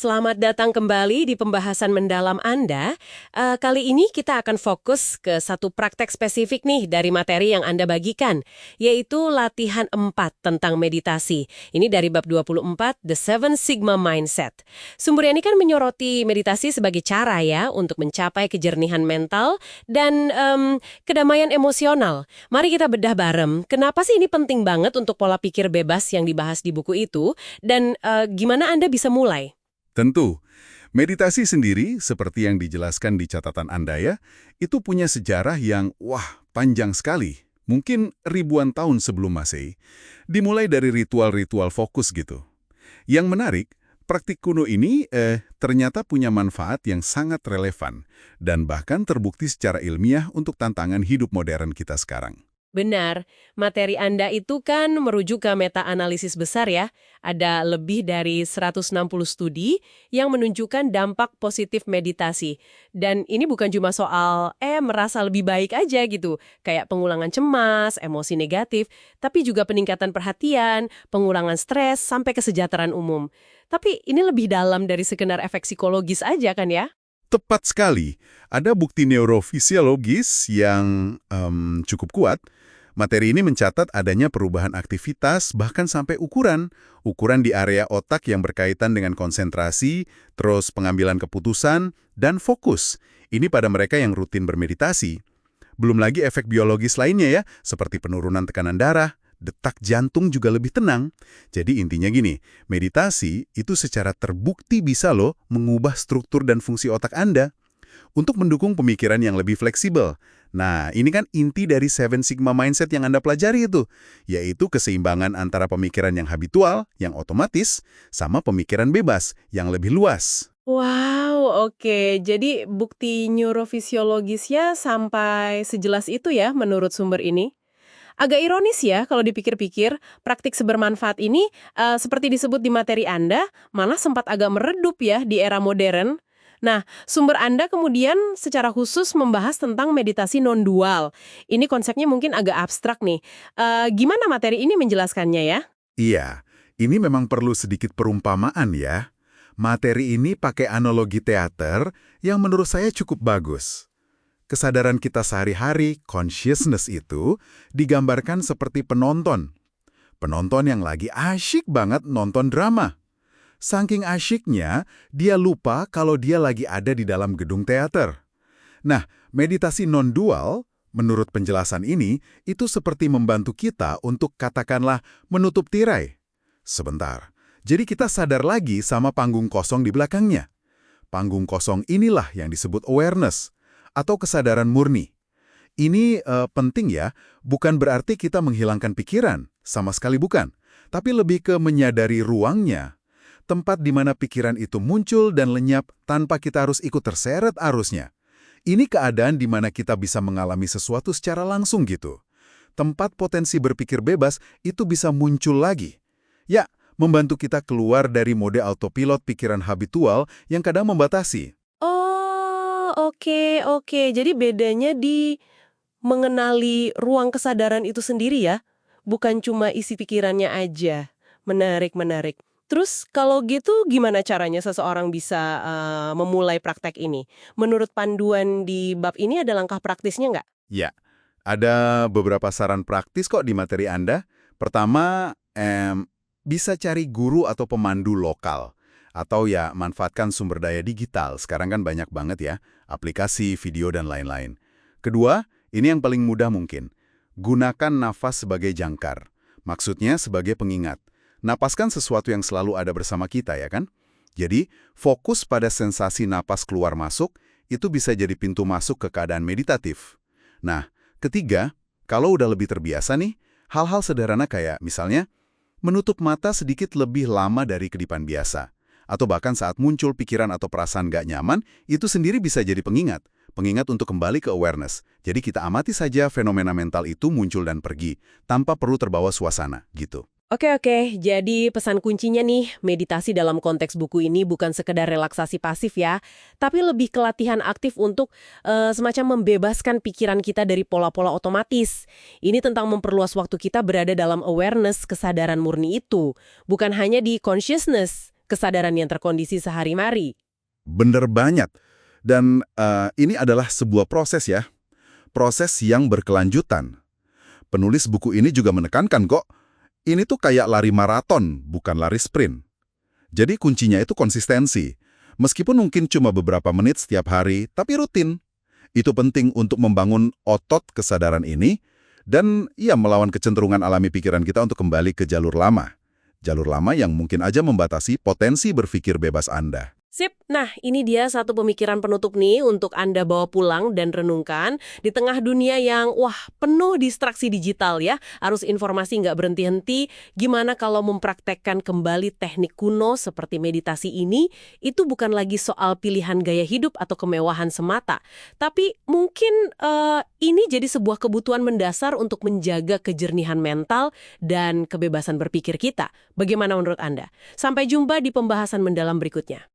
Selamat datang kembali di pembahasan mendalam Anda. Kali ini kita akan fokus ke satu praktek spesifik nih dari materi yang Anda bagikan, yaitu latihan 4 tentang meditasi. Ini dari bab 24, The Seven Sigma Mindset. Sumber ini kan menyoroti meditasi sebagai cara ya untuk mencapai kejernihan mental dan kedamaian emosional. Mari kita bedah bareng, kenapa sih ini penting banget untuk pola pikir bebas yang dibahas di buku itu, dan gimana Anda bisa mulai? Tentu, meditasi sendiri, seperti yang dijelaskan di catatan Anda ya, itu punya sejarah yang, panjang sekali. Mungkin ribuan tahun sebelum Masehi. Dimulai dari ritual-ritual fokus gitu. Yang menarik, praktik kuno ini ternyata punya manfaat yang sangat relevan dan bahkan terbukti secara ilmiah untuk tantangan hidup modern kita sekarang. Benar, materi Anda itu kan merujuk ke meta-analisis besar ya. Ada lebih dari 160 studi yang menunjukkan dampak positif meditasi. Dan ini bukan cuma soal merasa lebih baik aja gitu, kayak pengulangan cemas, emosi negatif, tapi juga peningkatan perhatian, pengurangan stres, sampai kesejahteraan umum. Tapi ini lebih dalam dari sekedar efek psikologis aja kan ya? Tepat sekali, ada bukti neurofisiologis yang cukup kuat. Materi ini mencatat adanya perubahan aktivitas bahkan sampai ukuran di area otak yang berkaitan dengan konsentrasi, terus pengambilan keputusan, dan fokus. Ini pada mereka yang rutin bermeditasi. Belum lagi efek biologis lainnya ya, seperti penurunan tekanan darah, detak jantung juga lebih tenang. Jadi intinya gini, meditasi itu secara terbukti bisa loh mengubah struktur dan fungsi otak Anda untuk mendukung pemikiran yang lebih fleksibel. Nah, ini kan inti dari Seven Sigma Mindset yang Anda pelajari itu, yaitu keseimbangan antara pemikiran yang habitual, yang otomatis, sama pemikiran bebas, yang lebih luas. Wow, oke. Jadi bukti neurofisiologisnya sampai sejelas itu ya menurut sumber ini? Agak ironis ya kalau dipikir-pikir, praktik sebermanfaat ini seperti disebut di materi Anda, malah sempat agak meredup ya di era modern. Nah, sumber Anda kemudian secara khusus membahas tentang meditasi non-dual. Ini konsepnya mungkin agak abstrak nih. Gimana materi ini menjelaskannya ya? Iya, ini memang perlu sedikit perumpamaan ya. Materi ini pakai analogi teater yang menurut saya cukup bagus. Kesadaran kita sehari-hari, consciousness itu, digambarkan seperti penonton. Penonton yang lagi asyik banget nonton drama. Saking asyiknya, dia lupa kalau dia lagi ada di dalam gedung teater. Nah, meditasi non-dual, menurut penjelasan ini, itu seperti membantu kita untuk katakanlah menutup tirai. Sebentar, jadi kita sadar lagi sama panggung kosong di belakangnya. Panggung kosong inilah yang disebut awareness, atau kesadaran murni. Ini penting ya, bukan berarti kita menghilangkan pikiran, sama sekali bukan. Tapi lebih ke menyadari ruangnya. Tempat di mana pikiran itu muncul dan lenyap tanpa kita harus ikut terseret arusnya. Ini keadaan di mana kita bisa mengalami sesuatu secara langsung gitu. Tempat potensi berpikir bebas itu bisa muncul lagi. Ya, membantu kita keluar dari mode autopilot pikiran habitual yang kadang membatasi. Oh, oke. Jadi bedanya di mengenali ruang kesadaran itu sendiri ya? Bukan cuma isi pikirannya aja. Menarik. Terus kalau gitu gimana caranya seseorang bisa memulai praktek ini? Menurut panduan di bab ini ada langkah praktisnya nggak? Ya, ada beberapa saran praktis kok di materi Anda. Pertama, bisa cari guru atau pemandu lokal. Atau ya, manfaatkan sumber daya digital. Sekarang kan banyak banget ya, aplikasi, video, dan lain-lain. Kedua, ini yang paling mudah mungkin. Gunakan nafas sebagai jangkar. Maksudnya sebagai pengingat. Napaskan sesuatu yang selalu ada bersama kita ya kan? Jadi, fokus pada sensasi napas keluar masuk, itu bisa jadi pintu masuk ke keadaan meditatif. Nah, ketiga, kalau udah lebih terbiasa nih, hal-hal sederhana kayak misalnya, menutup mata sedikit lebih lama dari kedipan biasa. Atau bahkan saat muncul pikiran atau perasaan nggak nyaman, itu sendiri bisa jadi pengingat. Pengingat untuk kembali ke awareness. Jadi kita amati saja fenomena mental itu muncul dan pergi, tanpa perlu terbawa suasana, gitu. Oke. Jadi pesan kuncinya nih, meditasi dalam konteks buku ini bukan sekedar relaksasi pasif ya, tapi lebih ke latihan aktif untuk semacam membebaskan pikiran kita dari pola-pola otomatis. Ini tentang memperluas waktu kita berada dalam awareness kesadaran murni itu, bukan hanya di consciousness. kesadaran yang terkondisi sehari-hari. Bener banget. Dan ini adalah sebuah proses ya. Proses yang berkelanjutan. Penulis buku ini juga menekankan kok, ini tuh kayak lari maraton, bukan lari sprint. Jadi kuncinya itu konsistensi. Meskipun mungkin cuma beberapa menit setiap hari, tapi rutin. Itu penting untuk membangun otot kesadaran ini dan ya melawan kecenderungan alami pikiran kita untuk kembali ke jalur lama. Jalur lama yang mungkin aja membatasi potensi berpikir bebas Anda. Sip, nah ini dia satu pemikiran penutup nih untuk Anda bawa pulang dan renungkan di tengah dunia yang penuh distraksi digital ya, arus informasi nggak berhenti-henti. Gimana kalau mempraktekkan kembali teknik kuno seperti meditasi ini, itu bukan lagi soal pilihan gaya hidup atau kemewahan semata, tapi mungkin ini jadi sebuah kebutuhan mendasar untuk menjaga kejernihan mental dan kebebasan berpikir kita. Bagaimana menurut Anda? Sampai jumpa di pembahasan mendalam berikutnya.